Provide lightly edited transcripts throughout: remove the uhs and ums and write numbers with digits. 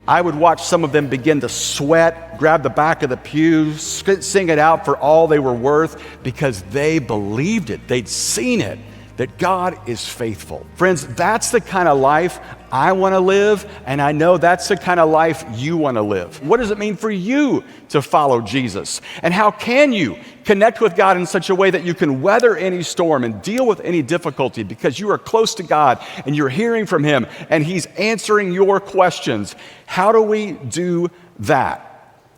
I would watch some of them begin to sweat, grab the back of the pew, sing it out for all they were worth because they believed it. They'd seen it, that God is faithful. Friends, that's the kind of life I want to live, and I know that's the kind of life you want to live. What does it mean for you to follow Jesus? And how can you connect with God in such a way that you can weather any storm and deal with any difficulty because you are close to God and you're hearing from Him and He's answering your questions? How do we do that?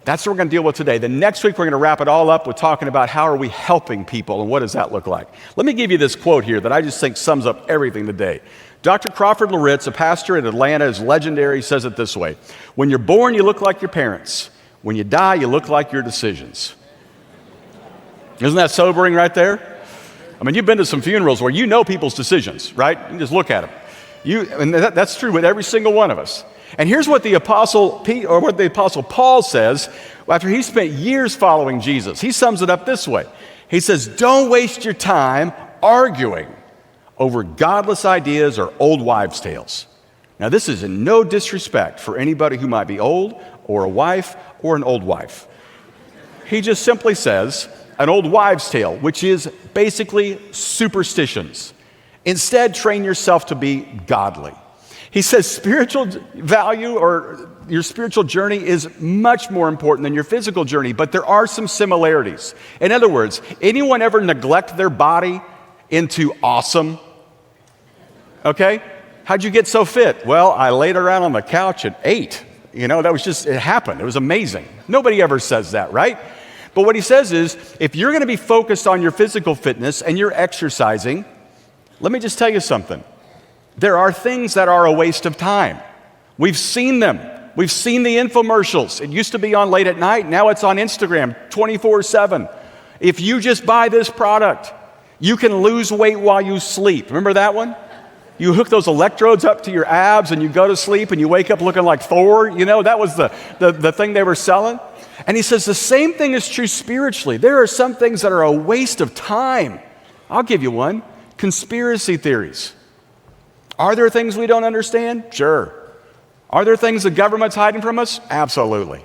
That's what we're going to deal with today. The next week, we're going to wrap it all up with talking about how are we helping people and what does that look like. Let me give you this quote here that I just think sums up everything today. Dr. Crawford Loritz, a pastor in Atlanta, is legendary, says it this way: when you're born, you look like your parents. When you die, you look like your decisions. Isn't that sobering right there? I mean, you've been to some funerals where you know people's decisions, right? You just look at them. That's true with every single one of us. And here's what the Apostle Paul says after he spent years following Jesus. He sums it up this way. He says, don't waste your time arguing over godless ideas or old wives' tales. Now, this is in no disrespect for anybody who might be old or a wife or an old wife. He just simply says an old wives' tale, which is basically superstitions. Instead, train yourself to be godly. He says spiritual value or your spiritual journey is much more important than your physical journey, but there are some similarities. In other words, anyone ever neglect their body into awesome? Okay? How'd you get so fit? Well, I laid around on the couch and ate. It happened. It was amazing. Nobody ever says that, right? But what he says is, if you're going to be focused on your physical fitness and you're exercising, let me just tell you something. There are things that are a waste of time. We've seen them. We've seen the infomercials. It used to be on late at night. Now it's on Instagram 24/7. If you just buy this product, you can lose weight while you sleep. Remember that one? You hook those electrodes up to your abs and you go to sleep and you wake up looking like Thor. That was the thing they were selling. And he says the same thing is true spiritually. There are some things that are a waste of time. I'll give you one. Conspiracy theories. Are there things we don't understand? Sure. Are there things the government's hiding from us? Absolutely.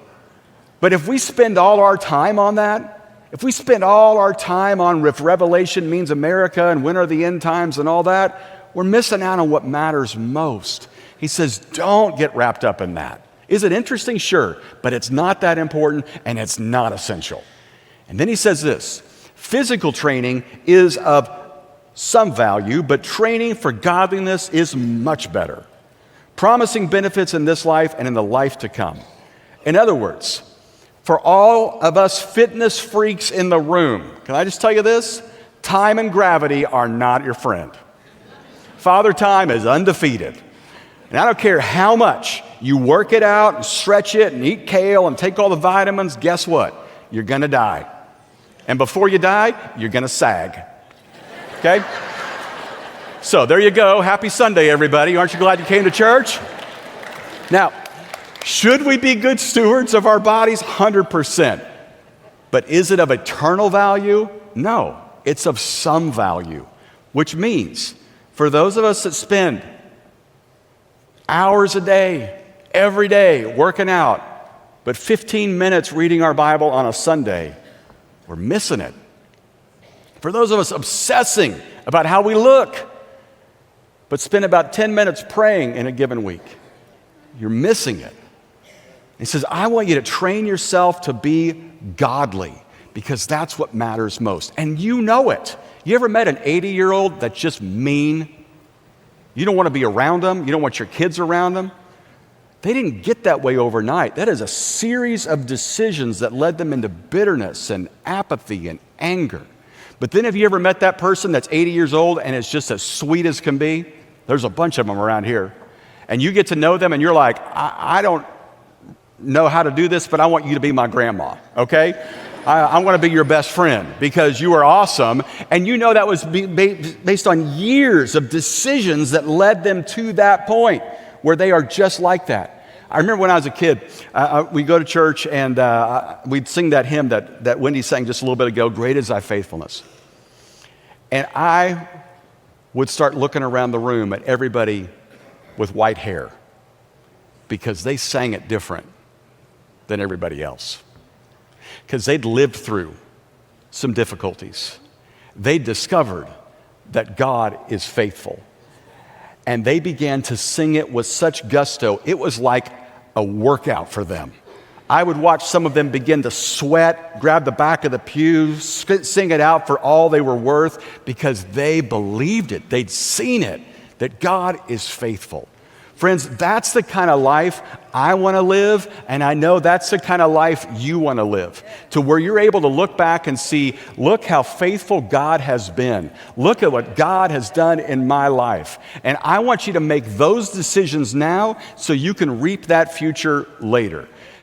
But if we spend all our time on that, if we spend all our time on if Revelation means America and when are the end times and all that, we're missing out on what matters most. He says, don't get wrapped up in that. Is it interesting? Sure. But it's not that important and it's not essential. And then he says this: physical training is of some value, but training for godliness is much better, promising benefits in this life and in the life to come. In other words, for all of us fitness freaks in the room, can I just tell you this? Time and gravity are not your friend. Father Time is undefeated. And I don't care how much you work it out and stretch it and eat kale and take all the vitamins, guess what? You're going to die. And before you die, you're going to sag. Okay? So there you go. Happy Sunday, everybody. Aren't you glad you came to church? Now, should we be good stewards of our bodies? 100%. But is it of eternal value? No. It's of some value, which means for those of us that spend hours a day, every day, working out, but 15 minutes reading our Bible on a Sunday, we're missing it. For those of us obsessing about how we look, but spend about 10 minutes praying in a given week, you're missing it. He says, I want you to train yourself to be godly because that's what matters most. And you know it. You ever met an 80-year-old that's just mean? You don't want to be around them. You don't want your kids around them. They didn't get that way overnight. That is a series of decisions that led them into bitterness and apathy and anger. But then have you ever met that person that's 80 years old and is just as sweet as can be? There's a bunch of them around here. And you get to know them and you're like, I don't know how to do this, but I want you to be my grandma, okay? I want to be your best friend because you are awesome. And you know that was based on years of decisions that led them to that point where they are just like that. I remember when I was a kid, we'd go to church and we'd sing that hymn that Wendy sang just a little bit ago, Great is Thy Faithfulness. And I would start looking around the room at everybody with white hair. because they sang it different than everybody else. Because they'd lived through some difficulties. They discovered that God is faithful. And they began to sing it with such gusto, it was like a workout for them. I would watch some of them begin to sweat, grab the back of the pew, sing it out for all they were worth, because they believed it. They'd seen it, that God is faithful. Friends, that's the kind of life I want to live, and I know that's the kind of life you want to live, to where you're able to look back and see, look how faithful God has been. Look at what God has done in my life. And I want you to make those decisions now so you can reap that future later.